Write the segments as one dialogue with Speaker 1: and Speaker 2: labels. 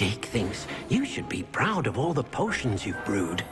Speaker 1: Dick thinks you should be proud of all the potions you've brewed.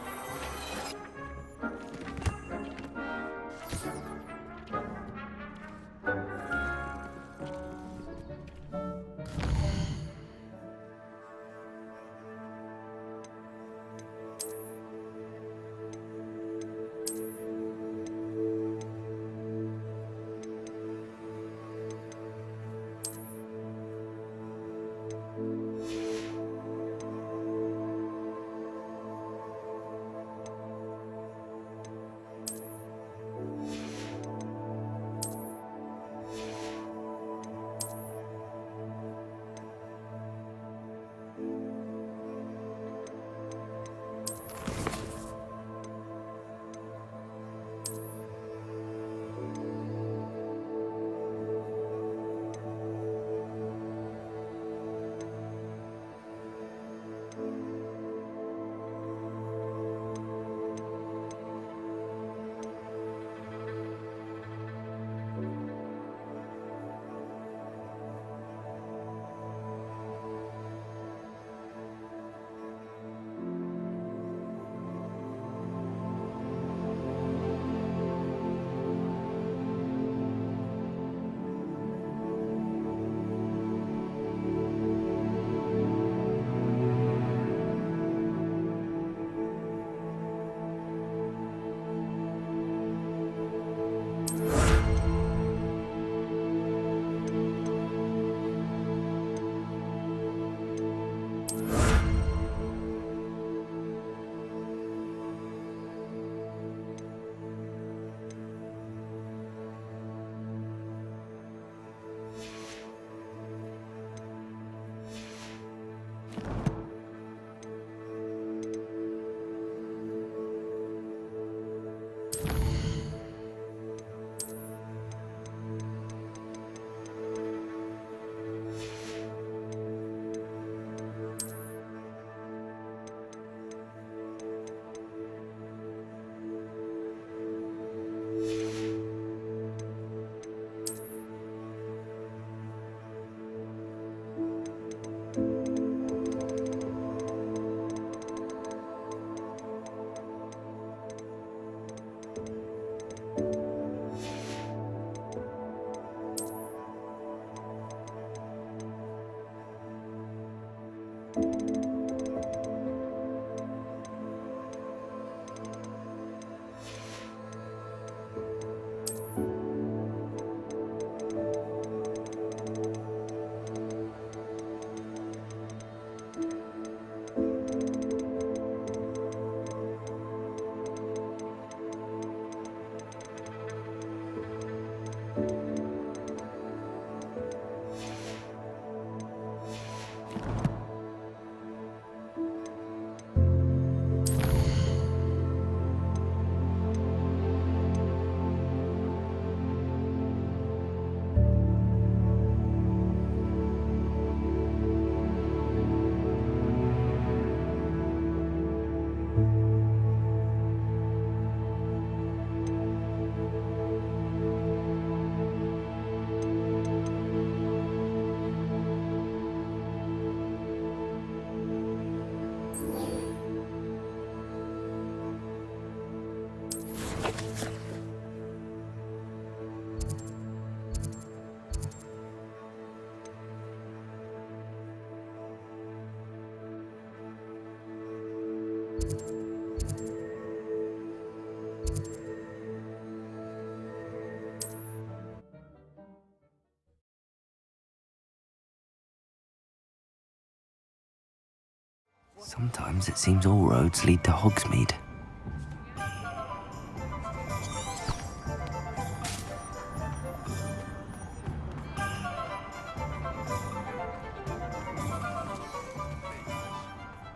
Speaker 2: Sometimes it seems all roads lead to Hogsmeade.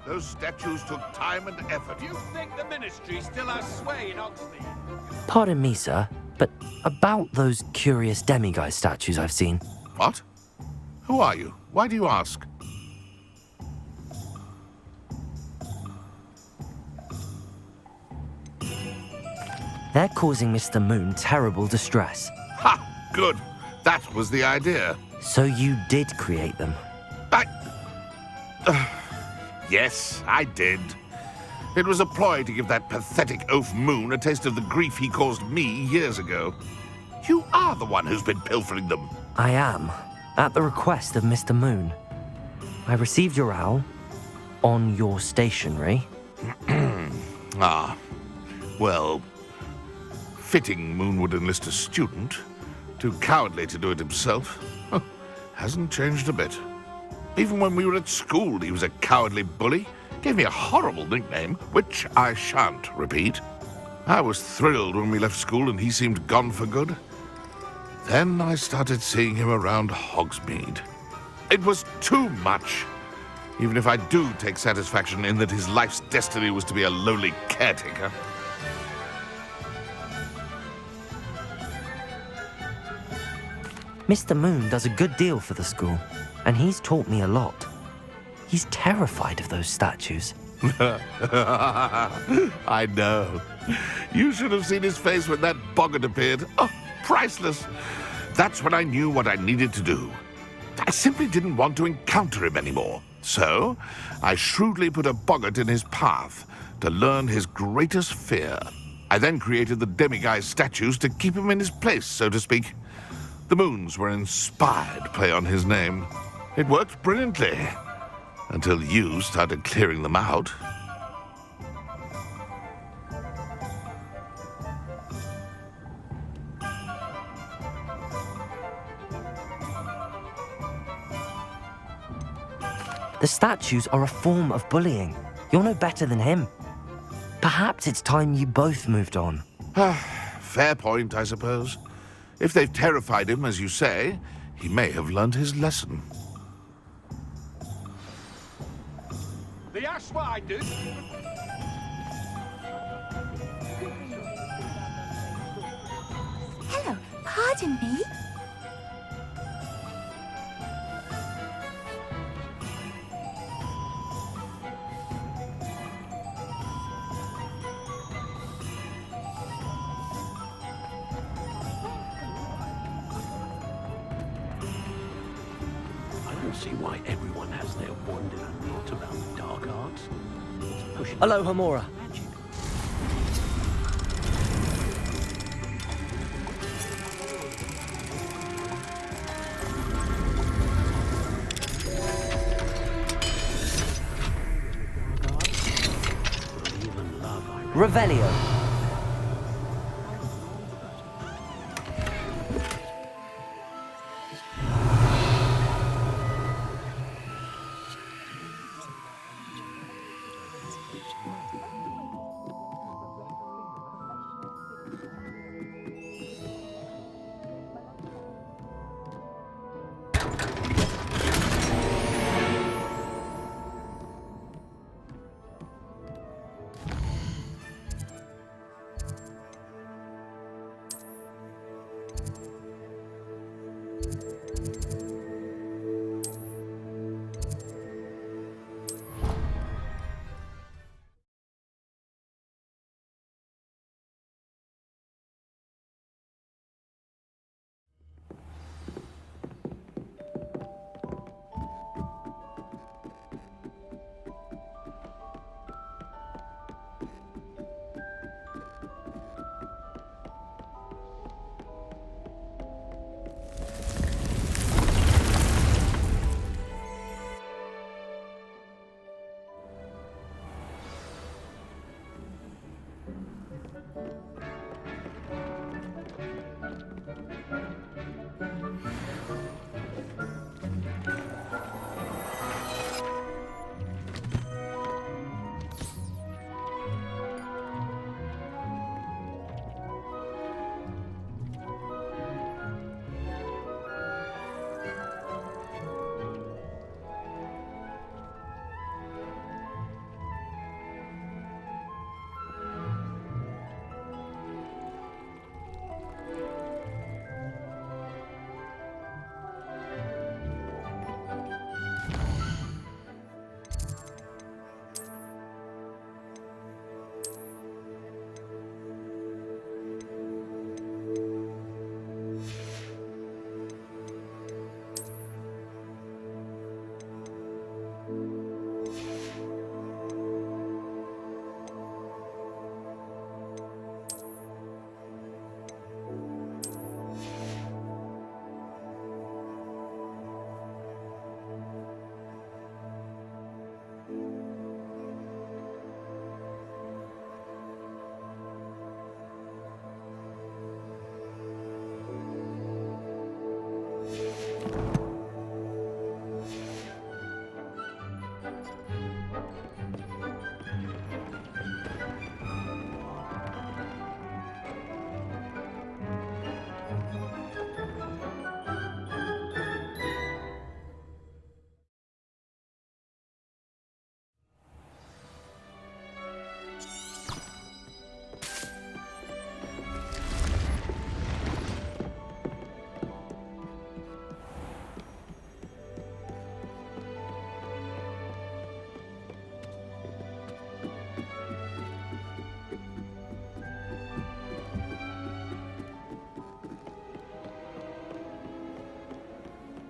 Speaker 3: Those statues took time and effort.
Speaker 4: Do you think the Ministry still has sway in Hogsmeade?
Speaker 2: Pardon me, sir, but about those curious demiguise statues I've seen.
Speaker 3: What? Who are you? Why do you ask?
Speaker 2: They're causing Mr. Moon terrible distress.
Speaker 3: Ha! Good. That was the idea.
Speaker 2: So you did create them?
Speaker 3: Yes, I did. It was a ploy to give that pathetic oaf Moon a taste of the grief he caused me years ago. You are the one who's been pilfering them.
Speaker 2: I am, at the request of Mr. Moon. I received your owl on your stationery.
Speaker 3: Ah, well, fitting Moon would enlist a student. Too cowardly to do it himself. Hasn't changed a bit. Even when we were at school, he was a cowardly bully. Gave me a horrible nickname, which I shan't repeat. I was thrilled when we left school and he seemed gone for good. Then I started seeing him around Hogsmeade. It was too much. Even if I do take satisfaction in that his life's destiny was to be a lowly caretaker.
Speaker 2: Mr. Moon does a good deal for the school, and he's taught me a lot. He's terrified of those statues.
Speaker 3: I know. You should have seen his face when that boggart appeared. Oh, priceless. That's when I knew what I needed to do. I simply didn't want to encounter him anymore. So, I shrewdly put a boggart in his path to learn his greatest fear. I then created the demiguise statues to keep him in his place, so to speak. The moons were an inspired play on his name. It worked brilliantly. Until you started clearing them out.
Speaker 2: The statues are a form of bullying. You're no better than him. Perhaps it's time you both moved on.
Speaker 3: Fair point, I suppose. If they've terrified him, as you say, he may have learned his lesson.
Speaker 4: That's what I do.
Speaker 5: Hello, pardon me.
Speaker 1: I don't see why everyone has their wand in a knot about dark arts. It's pushing
Speaker 2: Hello, Hamura.
Speaker 1: magic. Believe in love, I
Speaker 2: Revelio.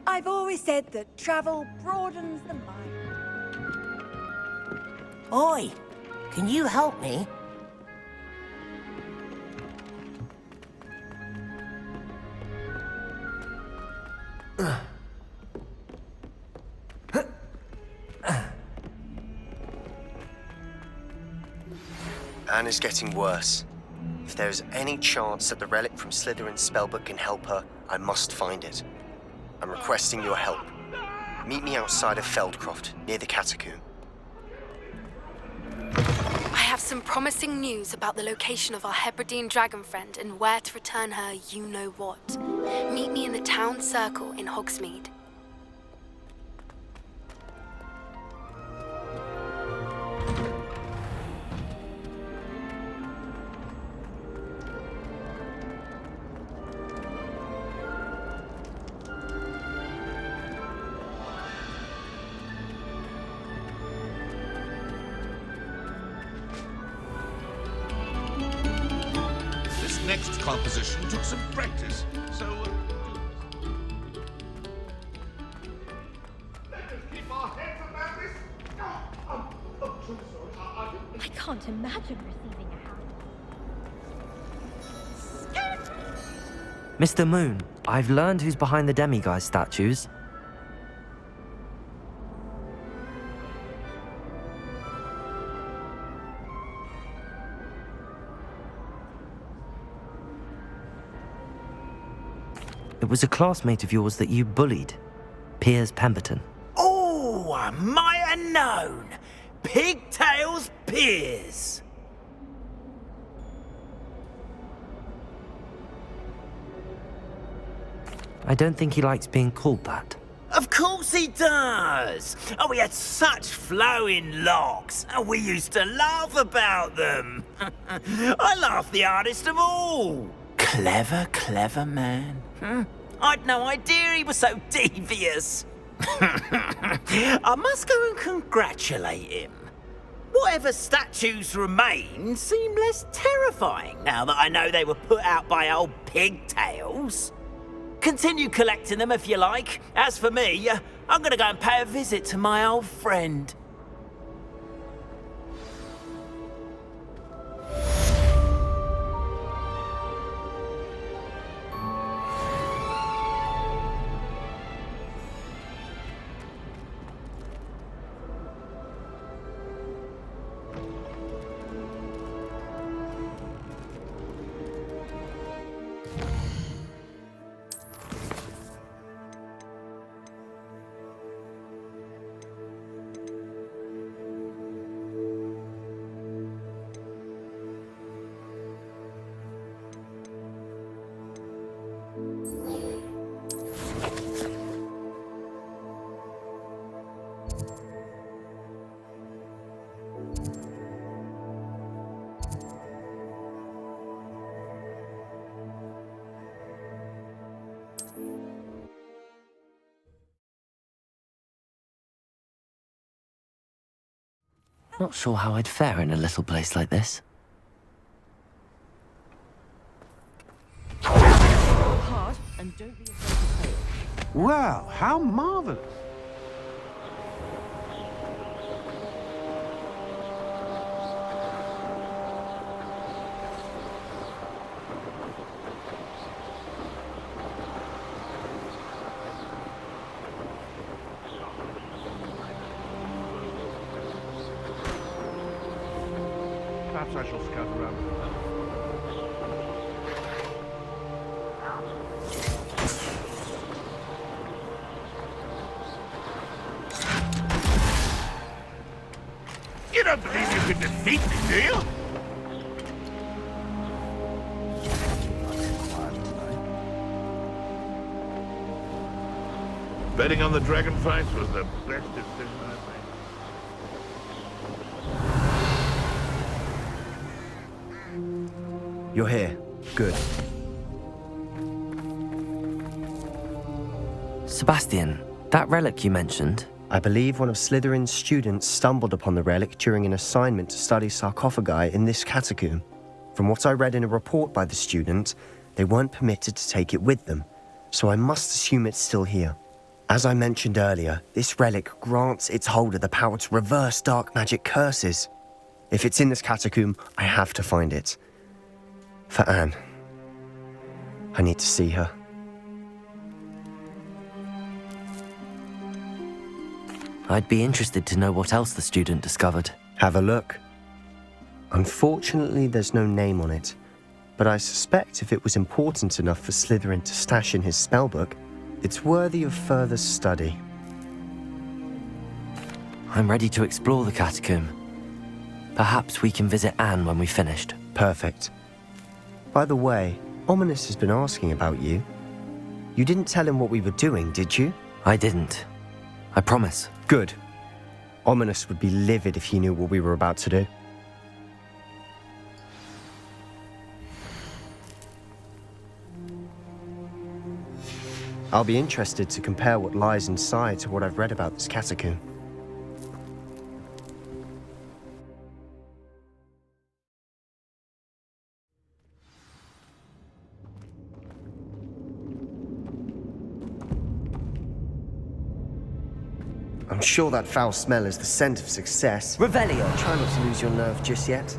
Speaker 5: I've always said that travel broadens the mind.
Speaker 6: Oi! Can you help me?
Speaker 7: Anne is getting worse. If there is any chance that the relic from Slytherin's spellbook can help her, I must find it. I'm requesting your help. Meet me outside of Feldcroft, near the Catacomb.
Speaker 8: I have some promising news about the location of our Hebridean dragon friend and where to return her you-know-what. Meet me in the town circle in Hogsmeade.
Speaker 3: This next composition took some practice, so...
Speaker 4: Keep our heads about this. I'm so sorry.
Speaker 5: I can't imagine receiving a hand.
Speaker 2: Mr. Moon, I've learned who's behind the demiguise statues. It was a classmate of yours that you bullied, Piers Pemberton.
Speaker 9: Oh, I might have known. Pigtails Piers.
Speaker 2: I don't think he likes being called that.
Speaker 9: Of course he does. Oh, he had such flowing locks, and we used to laugh about them. I laughed the hardest of all. Clever, clever man. I'd no idea he was so devious. I must go and congratulate him. Whatever statues remain seem less terrifying now that I know they were put out by old pigtails. Continue collecting them if you like. As for me, I'm gonna go and pay a visit to my old friend.
Speaker 2: Not sure how I'd fare in a little place like this.
Speaker 10: Hard, and don't be afraid to fail.
Speaker 11: Well, how marvelous.
Speaker 3: Perhaps I shall scout around. You don't believe you can defeat me, do you? Betting on the dragon fights was the best decision I've made.
Speaker 7: You're here. Good.
Speaker 2: Sebastian, that relic you mentioned,
Speaker 7: I believe one of Slytherin's students stumbled upon the relic during an assignment to study sarcophagi in this catacomb. From what I read in a report by the student, they weren't permitted to take it with them, so I must assume it's still here. As I mentioned earlier, this relic grants its holder the power to reverse dark magic curses. If it's in this catacomb, I have to find it. For Anne. I need to see her.
Speaker 2: I'd be interested to know what else the student discovered.
Speaker 7: Have a look. Unfortunately, there's no name on it, but I suspect if it was important enough for Slytherin to stash in his spellbook, it's worthy of further study.
Speaker 2: I'm ready to explore the catacomb. Perhaps we can visit Anne when we've finished.
Speaker 7: Perfect. By the way, Ominous has been asking about you. You didn't tell him what we were doing, did you?
Speaker 2: I didn't. I promise.
Speaker 7: Good. Ominous would be livid if he knew what we were about to do. I'll be interested to compare what lies inside to what I've read about this catacomb. I'm sure that foul smell is the scent of success.
Speaker 2: Revelio!
Speaker 7: Try not to lose your nerve just yet.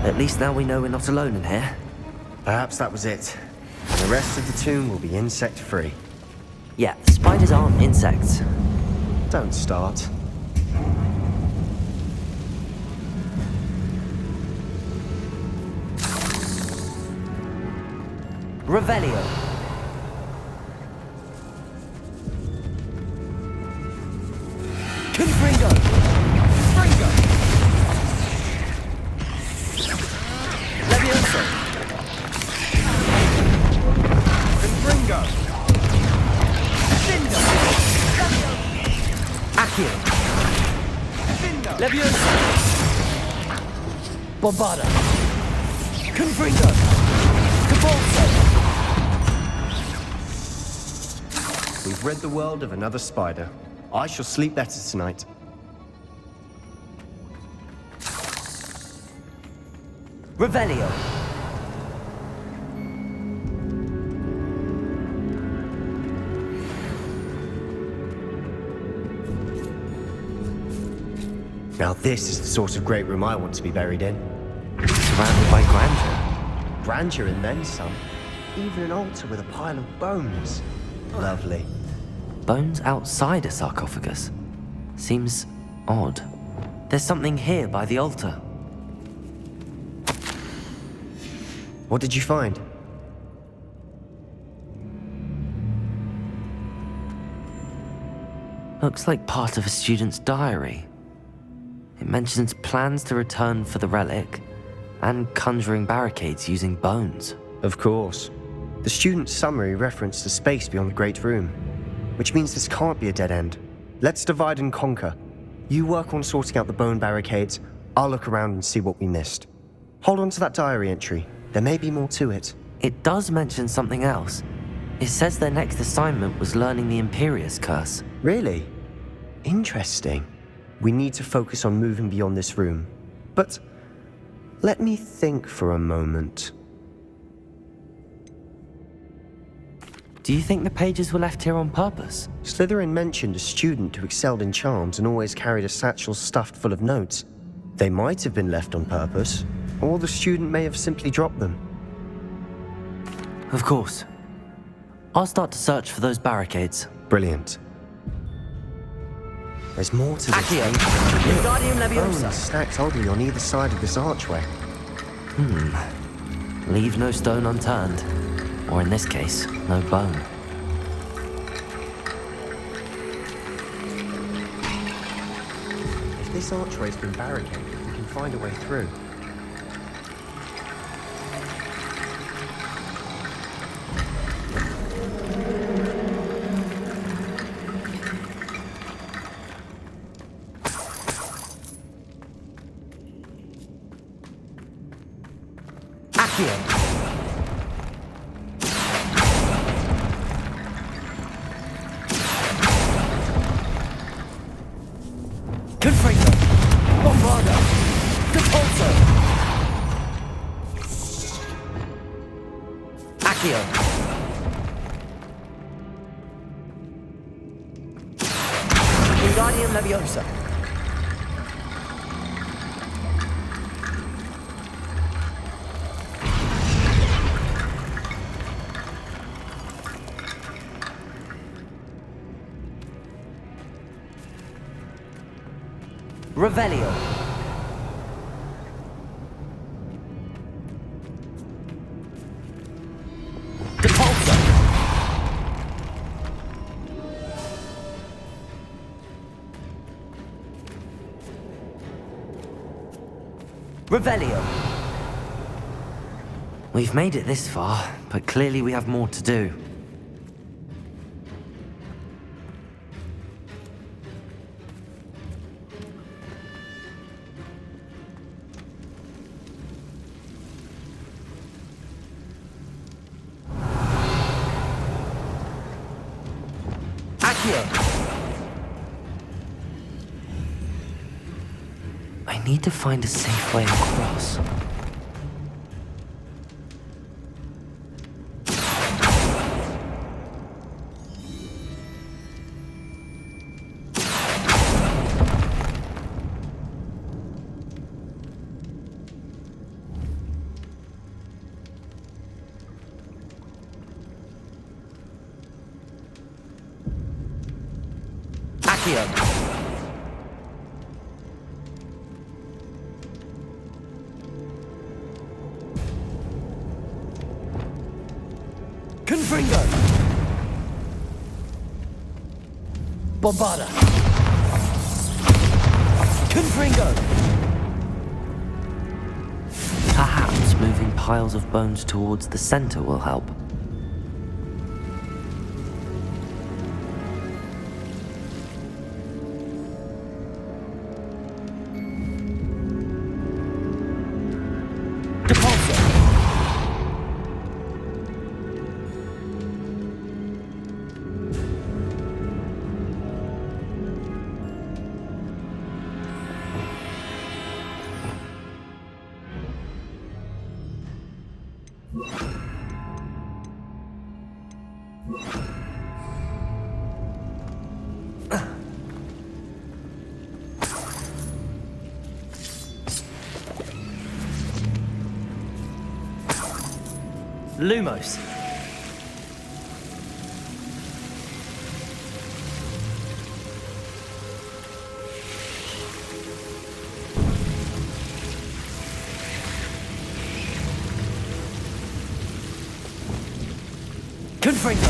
Speaker 2: At least now we know we're not alone in here.
Speaker 7: Perhaps that was it. The rest of the tomb will be insect-free.
Speaker 2: Yeah, spiders aren't insects.
Speaker 7: Don't start.
Speaker 2: Revelio. Confringo. Fringo. Levioso.
Speaker 11: Confringo.
Speaker 2: Cinder. Accio.
Speaker 11: Cinder.
Speaker 2: Levioso. Bombarda. Confringo. Cabalso.
Speaker 7: We've rid the world of another spider. I shall sleep better tonight.
Speaker 2: Revelio.
Speaker 7: Now this is the sort of great room I want to be buried in.
Speaker 2: Surrounded by grandeur.
Speaker 7: Grandeur and then some. Even an altar with a pile of bones. Lovely.
Speaker 2: Bones outside a sarcophagus. Seems odd. There's something here by the altar.
Speaker 7: What did you find?
Speaker 2: Looks like part of a student's diary. It mentions plans to return for the relic and conjuring barricades using bones.
Speaker 7: Of course. The student's summary referenced a space beyond the Great Room, which means this can't be a dead end. Let's divide and conquer. You work on sorting out the bone barricades, I'll look around and see what we missed. Hold on to that diary entry. There may be more to it.
Speaker 2: It does mention something else. It says their next assignment was learning the Imperius Curse.
Speaker 7: Really? Interesting. We need to focus on moving beyond this room. But let me think for a moment.
Speaker 2: Do you think the pages were left here on purpose?
Speaker 7: Slytherin mentioned a student who excelled in charms and always carried a satchel stuffed full of notes. They might have been left on purpose, or the student may have simply dropped them.
Speaker 2: Of course. I'll start to search for those barricades.
Speaker 7: Brilliant. There's more to this.
Speaker 2: Accio!
Speaker 7: Wingardium Leviosa! Bones stacked oddly on either side of this archway.
Speaker 2: Leave no stone unturned. Or in this case, no bone.
Speaker 7: If this archway's been barricaded, we can find a way through.
Speaker 6: Wingardium Leviosa.
Speaker 2: Revelio. Depulso. Revelio. We've made it this far, but clearly we have more to do. I need to find a safe way across. Accio. Confringo! Bombarda! Confringo! Perhaps moving piles of bones towards the center will help. Lumos. Confringo.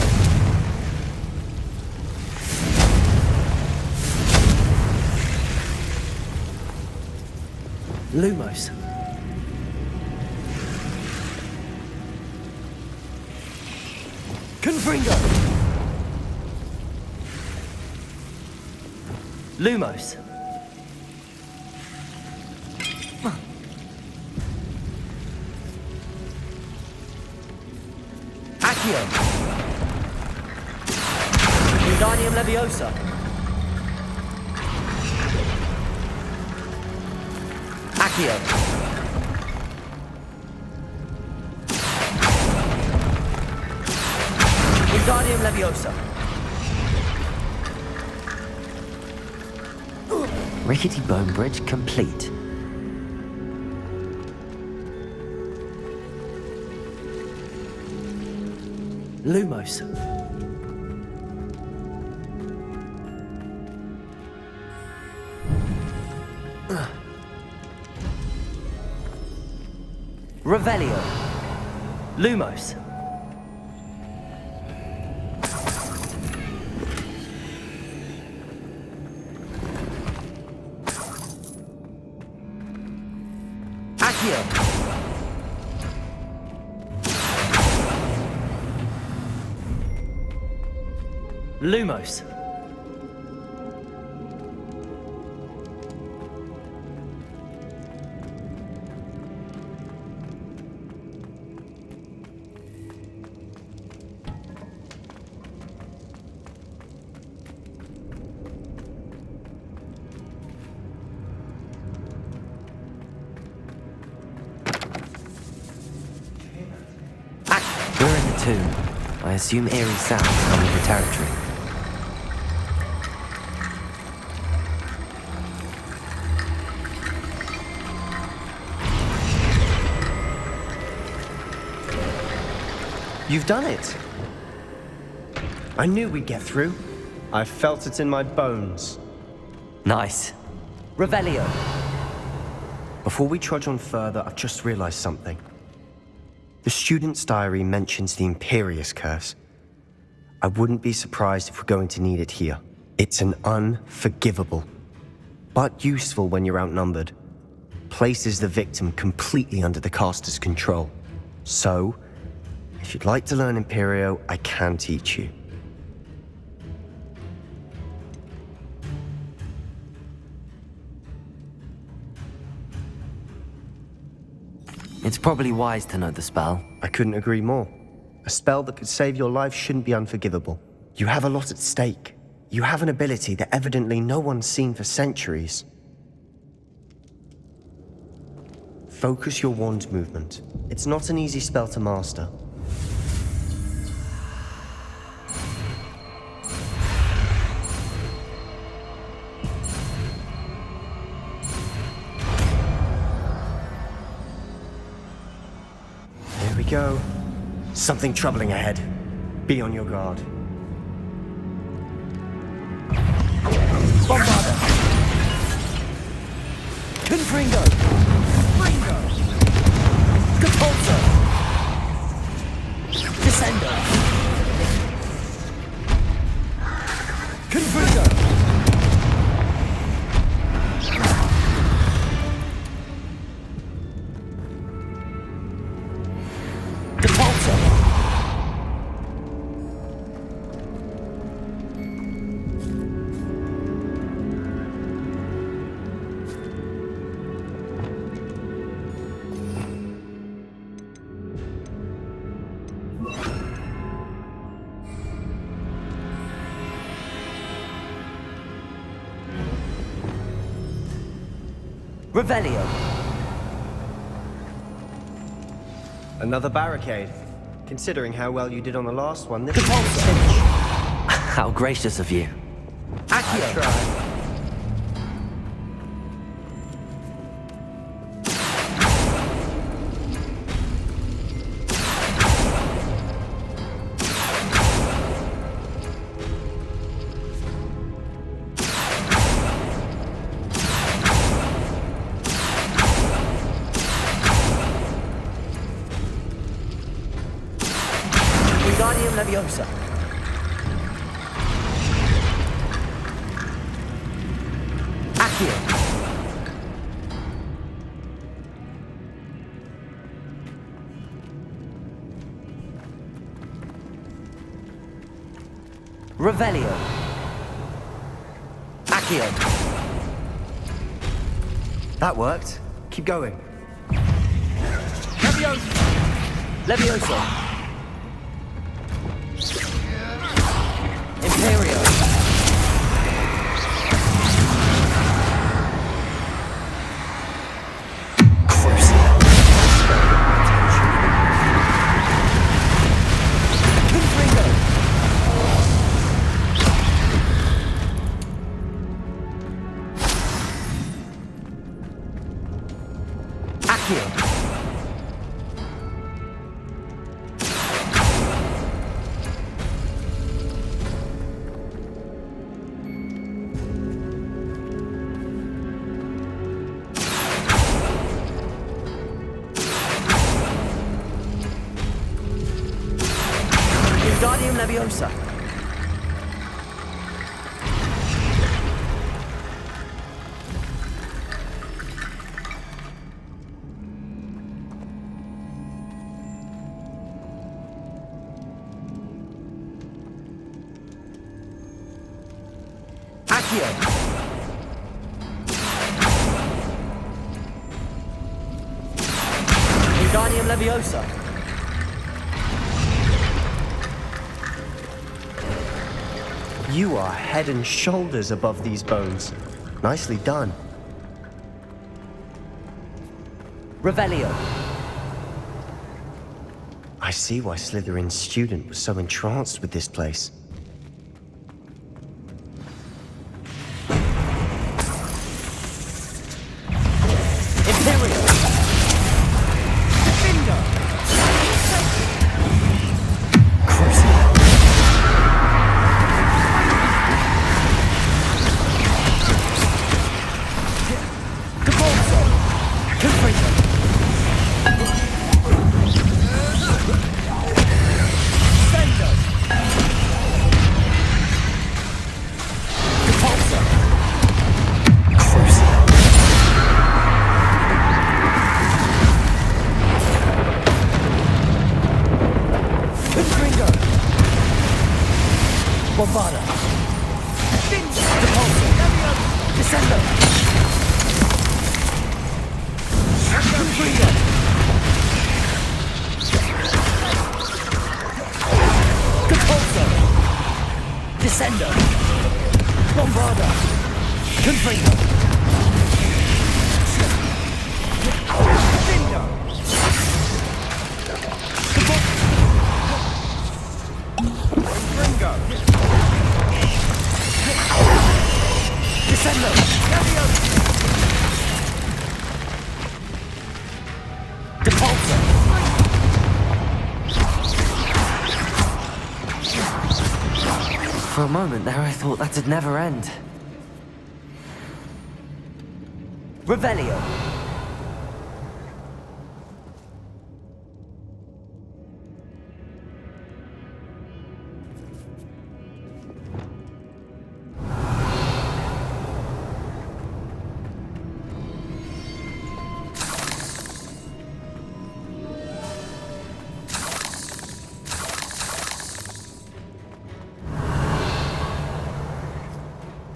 Speaker 2: Lumos. Confringo! Lumos. Accio. Wingardium Leviosa. Accio. Wingardium Leviosa. Rickety bone bridge complete. Lumos. Revelio. Lumos. Accio. Lumos. We're in the tomb. I assume eerie sounds come with the territory.
Speaker 12: You've done it. I knew we'd get through. I felt it in my bones.
Speaker 2: Nice. Revelio.
Speaker 12: Before we trudge on further, I've just realized something. The student's diary mentions the Imperius curse. I wouldn't be surprised if we're going to need it here. It's an unforgivable, but useful when you're outnumbered. Places the victim completely under the caster's control. So, if you'd like to learn Imperio, I can teach you.
Speaker 2: It's probably wise to know the spell.
Speaker 12: I couldn't agree more. A spell that could save your life shouldn't be unforgivable. You have a lot at stake. You have an ability that evidently no one's seen for centuries. Focus your wand movement. It's not an easy spell to master. There we go. Something troubling ahead. Be on your guard.
Speaker 2: Bombarda. Confringo. Ringo. Capulso. Descendo. Confringo. Capulso. Revelio.
Speaker 12: Another barricade. Considering how well you did on the last one, this
Speaker 2: Capulso. How gracious of you. Accio.
Speaker 12: I tried.
Speaker 2: Wingardium Leviosa. Accio. Revelio. Accio.
Speaker 12: That worked. Keep going.
Speaker 2: Leviosa. Leviosa. Imperio. Confringo. Accio.
Speaker 9: Wingardium Leviosa. Accio. Wingardium Leviosa.
Speaker 12: You are head and shoulders above these bones. Nicely done.
Speaker 9: Revelio.
Speaker 12: I see why Slytherin's student was so entranced with this place.
Speaker 9: Imperial. Defender. Crucible. Devolso. Confringo. Defender. Devolso. Crucible. Confringo. Bombarda. Devolso. Descendo. Confringo. Devolso. Descendo. Bombarda. Confringo. Defender.
Speaker 11: Confringo.
Speaker 9: Descendo. Devolso.
Speaker 2: For a moment there, I thought that'd never end.
Speaker 9: Revelio.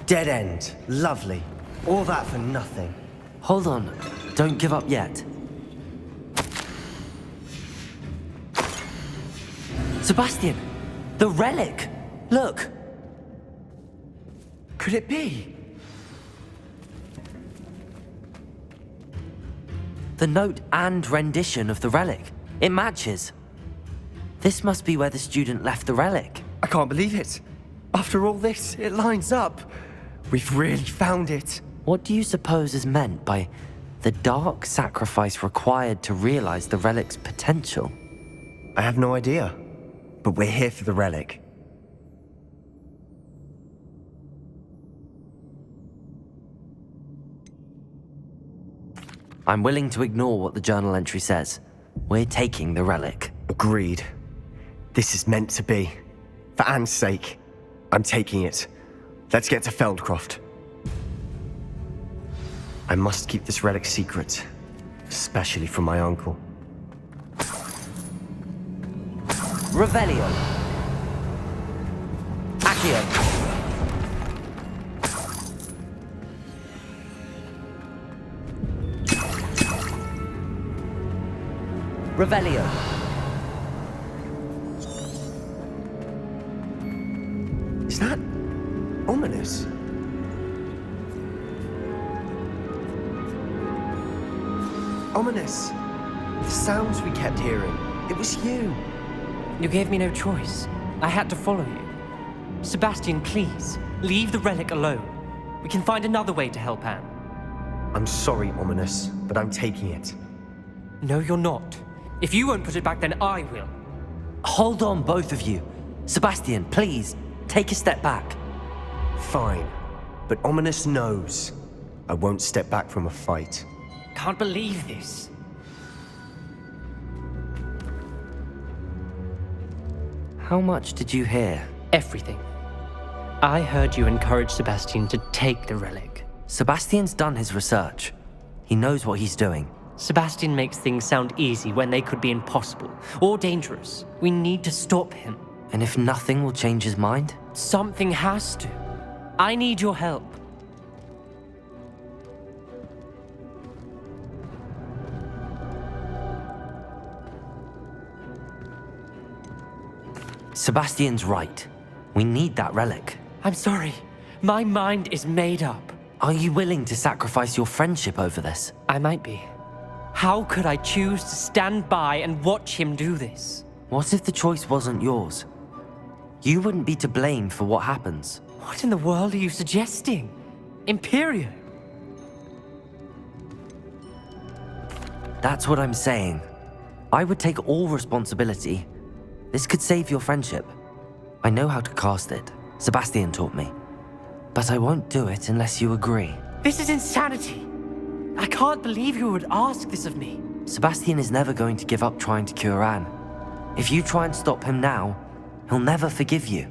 Speaker 12: Dead end. Lovely. All that for nothing.
Speaker 2: Hold on, don't give up yet. Sebastian, the relic! Look!
Speaker 12: Could it be?
Speaker 2: The note and rendition of the relic. It matches. This must be where the student left the relic.
Speaker 12: I can't believe it. After all this, it lines up. We've really found it.
Speaker 2: What do you suppose is meant by the dark sacrifice required to realize the relic's potential?
Speaker 12: I have no idea. But we're here for the relic.
Speaker 2: I'm willing to ignore what the journal entry says. We're taking the relic.
Speaker 12: Agreed. This is meant to be. For Anne's sake, I'm taking it. Let's get to Feldcroft. I must keep this relic secret, especially from my uncle.
Speaker 9: Revelio. Accio. Revelio.
Speaker 12: Is that ominous? Ominous. The sounds we kept hearing. It was you.
Speaker 13: You gave me no choice. I had to follow you. Sebastian, please, leave the relic alone. We can find another way to help Anne.
Speaker 12: I'm sorry, Ominous, but I'm taking it.
Speaker 13: No, you're not. If you won't put it back, then I will.
Speaker 2: Hold on, both of you. Sebastian, please, take a step back.
Speaker 12: Fine, but Ominous knows I won't step back from a fight.
Speaker 13: Can't believe this.
Speaker 2: How much did you hear?
Speaker 13: Everything. I heard you encourage Sebastian to take the relic.
Speaker 2: Sebastian's done his research. He knows what he's doing.
Speaker 13: Sebastian makes things sound easy when they could be impossible or dangerous. We need to stop him.
Speaker 2: And if nothing will change his mind?
Speaker 13: Something has to. I need your help.
Speaker 2: Sebastian's right. We need that relic.
Speaker 13: I'm sorry. My mind is made up.
Speaker 2: Are you willing to sacrifice your friendship over this?
Speaker 13: I might be. How could I choose to stand by and watch him do this?
Speaker 2: What if the choice wasn't yours? You wouldn't be to blame for what happens.
Speaker 13: What in the world are you suggesting? Imperio?
Speaker 2: That's what I'm saying. I would take all responsibility. This could save your friendship. I know how to cast it. Sebastian taught me. But I won't do it unless you agree.
Speaker 13: This is insanity. I can't believe you would ask this of me.
Speaker 2: Sebastian is never going to give up trying to cure Anne. If you try and stop him now, he'll never forgive you.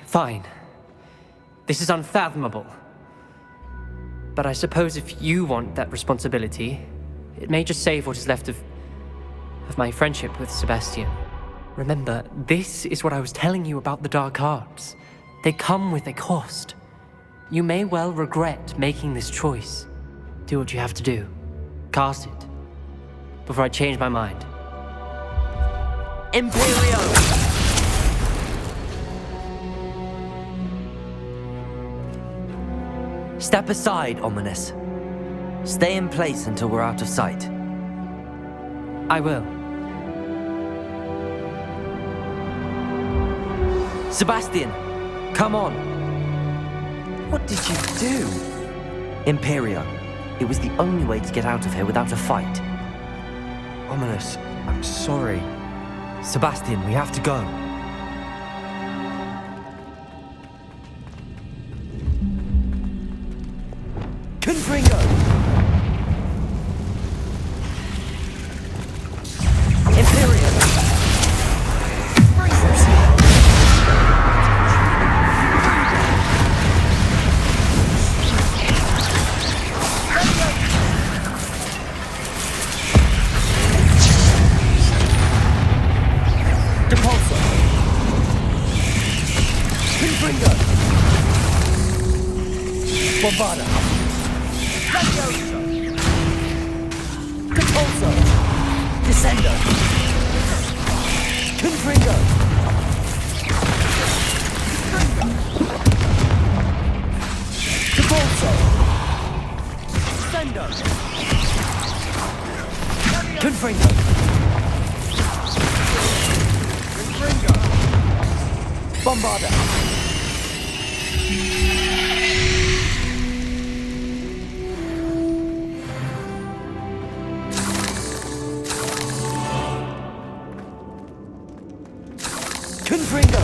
Speaker 13: Fine. This is unfathomable. But I suppose if you want that responsibility, it may just save what is left of my friendship with Sebastian. Remember, this is what I was telling you about the dark arts. They come with a cost. You may well regret making this choice. Do what you have to do. Cast it. Before I change my mind.
Speaker 2: Imperio! Step aside, Ominous. Stay in place until we're out of sight.
Speaker 13: I will.
Speaker 2: Sebastian, come on. What did you do? Imperio. It was the only way to get out of here without a fight.
Speaker 12: Ominous, I'm sorry.
Speaker 2: Sebastian, we have to go. Confringo! Imperio! Bombada! Repulso! Descendo! Confringo! Repulso! Descendo! Confringo! Bombada! Confringo!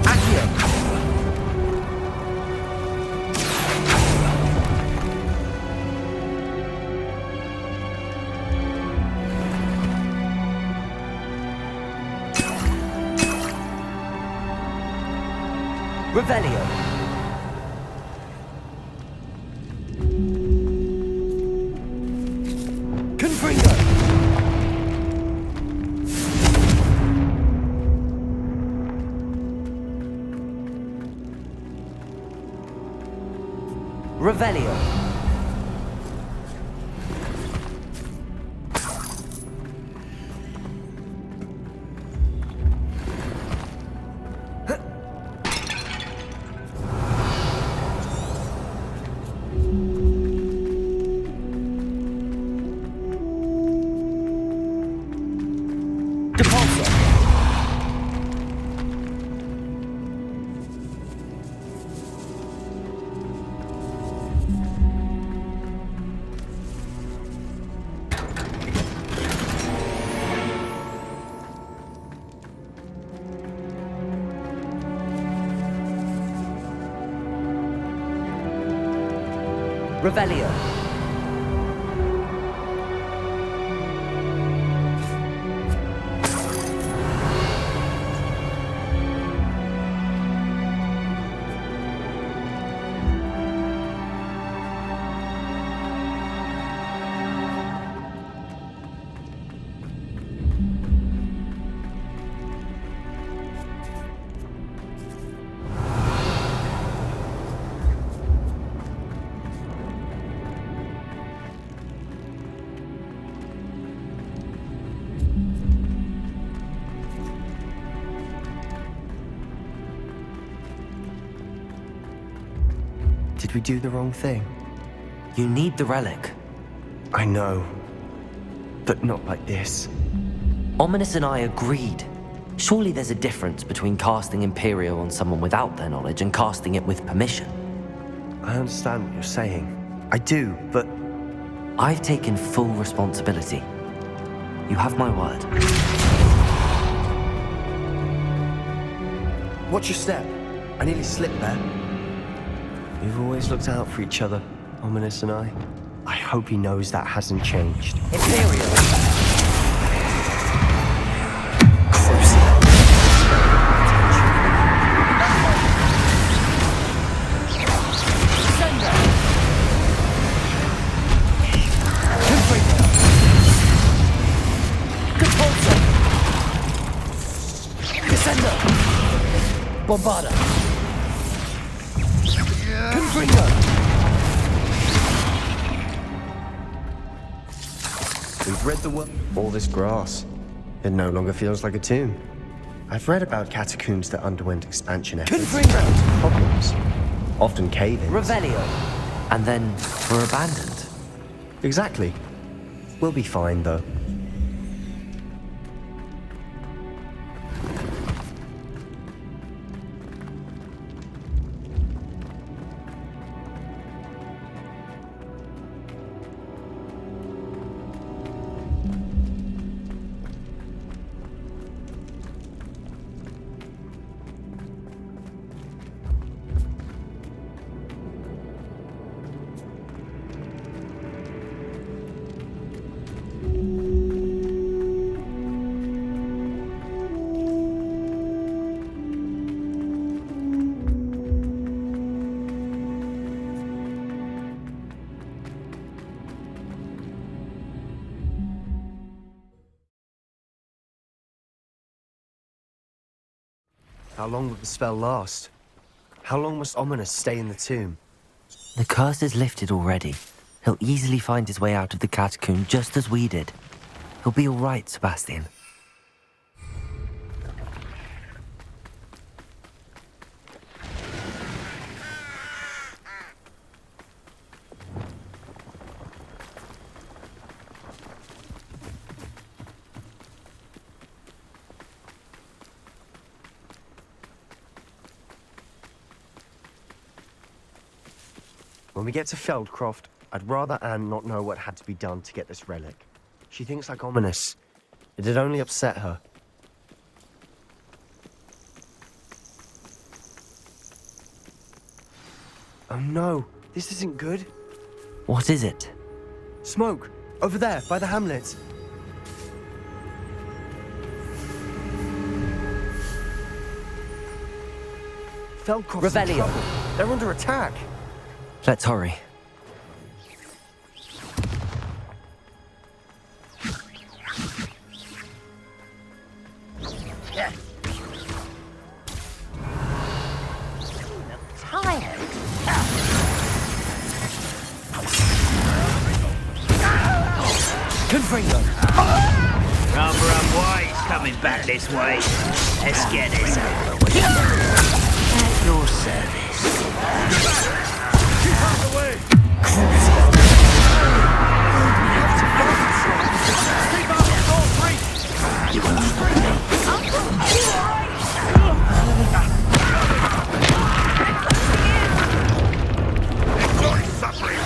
Speaker 2: Accio! Revelio! Confringo! Revelio! Revelio.
Speaker 12: Did we do the wrong thing?
Speaker 2: You need the relic.
Speaker 12: I know. But not like this.
Speaker 2: Ominous and I agreed. Surely there's a difference between casting Imperial on someone without their knowledge and casting it with permission.
Speaker 12: I understand what you're saying. I do, but...
Speaker 2: I've taken full responsibility. You have my word.
Speaker 12: Watch your step. I nearly slipped there. We've always looked out for each other, Ominous and I. I hope he knows that hasn't changed.
Speaker 2: Imperial!
Speaker 9: Bombarda!
Speaker 12: Confringo! We've read the world. All this grass. It no longer feels like a tomb. I've read about catacombs that underwent expansion efforts.
Speaker 2: Confringo!
Speaker 12: Problems. Often cave-ins.
Speaker 2: Revelio! And then were abandoned.
Speaker 12: Exactly. We'll be fine, though. How long will the spell last? How long must Ominous stay in the tomb?
Speaker 2: The curse is lifted already. He'll easily find his way out of the catacomb just as we did. He'll be all right, Sebastian.
Speaker 12: When we get to Feldcroft, I'd rather Anne not know what had to be done to get this relic. She thinks like Ominous. It'd only upset her. Oh no, this isn't good.
Speaker 2: What is it?
Speaker 12: Smoke! Over there, by the hamlet. Feldcroft's in
Speaker 2: Revelio.
Speaker 12: trouble. They're under attack.
Speaker 2: Let's hurry.
Speaker 6: Tired.
Speaker 2: Confringo!
Speaker 9: Run, boy, he's coming back this way. Let's get this over with. At your service.
Speaker 4: Keep out of the way! Keep out of all three!
Speaker 9: You won't stop me.
Speaker 4: Enjoy suffering!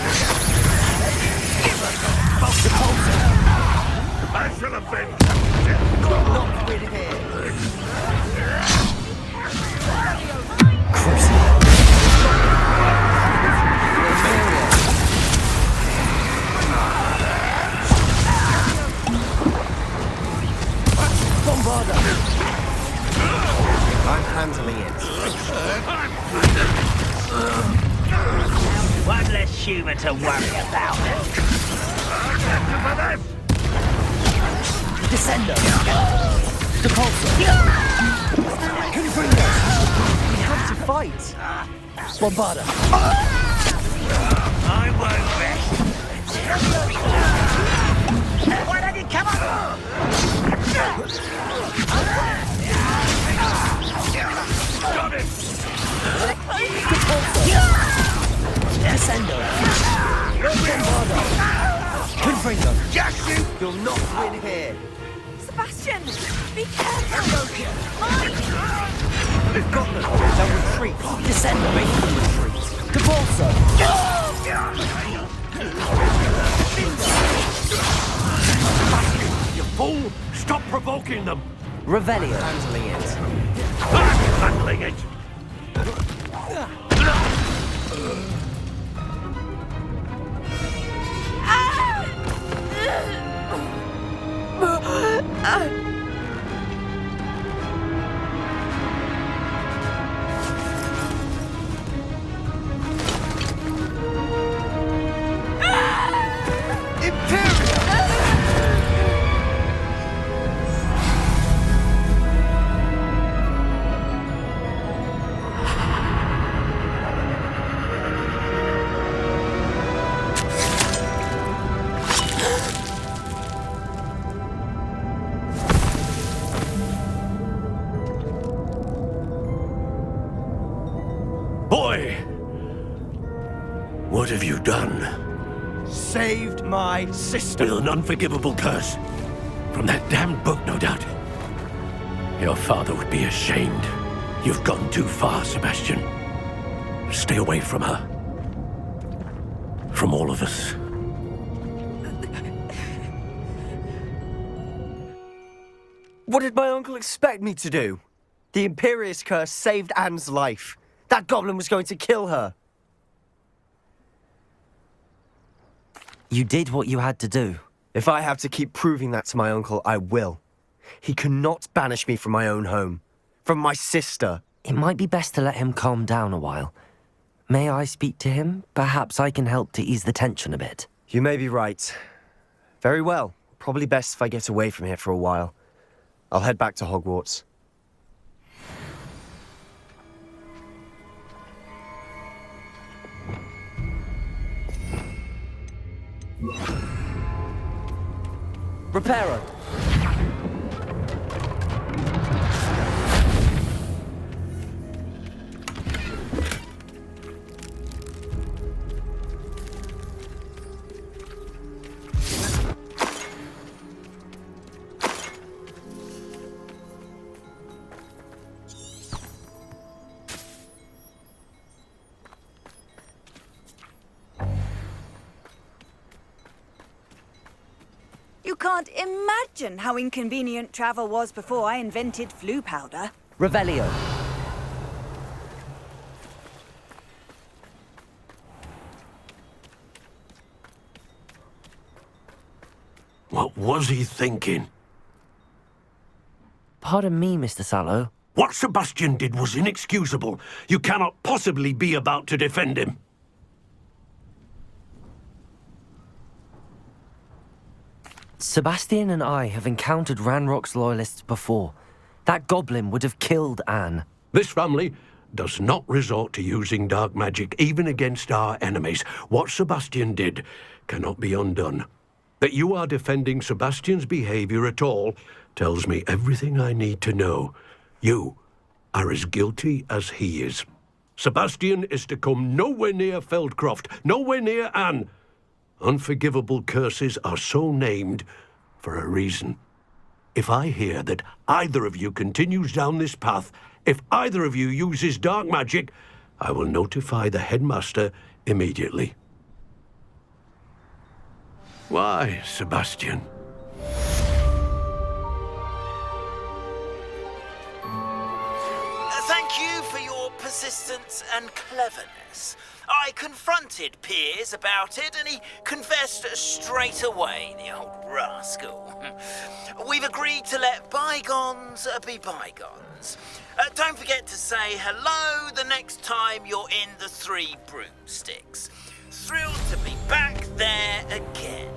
Speaker 4: I shall avenge you! Not with here!
Speaker 12: I'm handling it.
Speaker 9: One less human to worry about.
Speaker 2: Descendo! Depulso! Confringo! We have to fight! Bombarda!
Speaker 9: I won't rest. Why don't you come up?
Speaker 4: Got it!
Speaker 11: Descendo! Confringo! Yes, you'll not win here!
Speaker 5: Sebastian! Be careful!
Speaker 11: We've got them! They'll retreat! Descendo! Make them retreat! Cabalso!
Speaker 1: You fool! Stop provoking them!
Speaker 11: Revelio. Handling it.
Speaker 1: Handling it! Boy! What have you done?
Speaker 11: Saved my sister.
Speaker 1: With an unforgivable curse. From that damned book, no doubt. Your father would be ashamed. You've gone too far, Sebastian. Stay away from her. From all of us.
Speaker 12: What did my uncle expect me to do? The Imperious Curse saved Anne's life. That goblin was going to kill her.
Speaker 2: You did what you had to do.
Speaker 12: If I have to keep proving that to my uncle, I will. He cannot banish me from my own home. From my sister.
Speaker 2: It might be best to let him calm down a while. May I speak to him? Perhaps I can help to ease the tension a bit.
Speaker 12: You may be right. Very well. Probably best if I get away from here for a while. I'll head back to Hogwarts.
Speaker 11: Reparo.
Speaker 5: You can't imagine how inconvenient travel was before I invented flu powder.
Speaker 11: Revelio.
Speaker 1: What was he thinking?
Speaker 2: Pardon me, Mr. Sallow.
Speaker 1: What Sebastian did was inexcusable. You cannot possibly be about to defend him.
Speaker 2: Sebastian and I have encountered Ranrock's loyalists before. That goblin would have killed Anne.
Speaker 1: This family does not resort to using dark magic, even against our enemies. What Sebastian did cannot be undone. That you are defending Sebastian's behavior at all tells me everything I need to know. You are as guilty as he is. Sebastian is to come nowhere near Feldcroft, nowhere near Anne. Unforgivable curses are so named for a reason. If I hear that either of you continues down this path, if either of you uses dark magic, I will notify the headmaster immediately. Why, Sebastian?
Speaker 9: Thank you for your persistence and cleverness. I confronted Piers about it, and he confessed straight away, the old rascal. We've agreed to let bygones be bygones. Don't forget to say hello the next time you're in the Three Broomsticks. Thrilled to be back there again.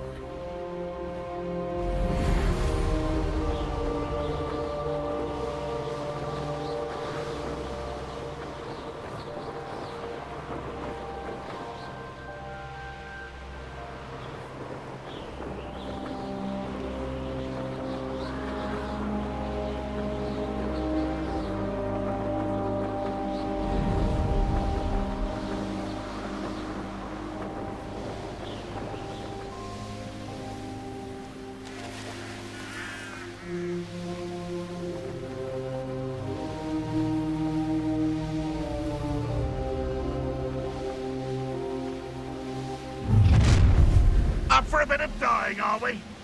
Speaker 3: playing, are we?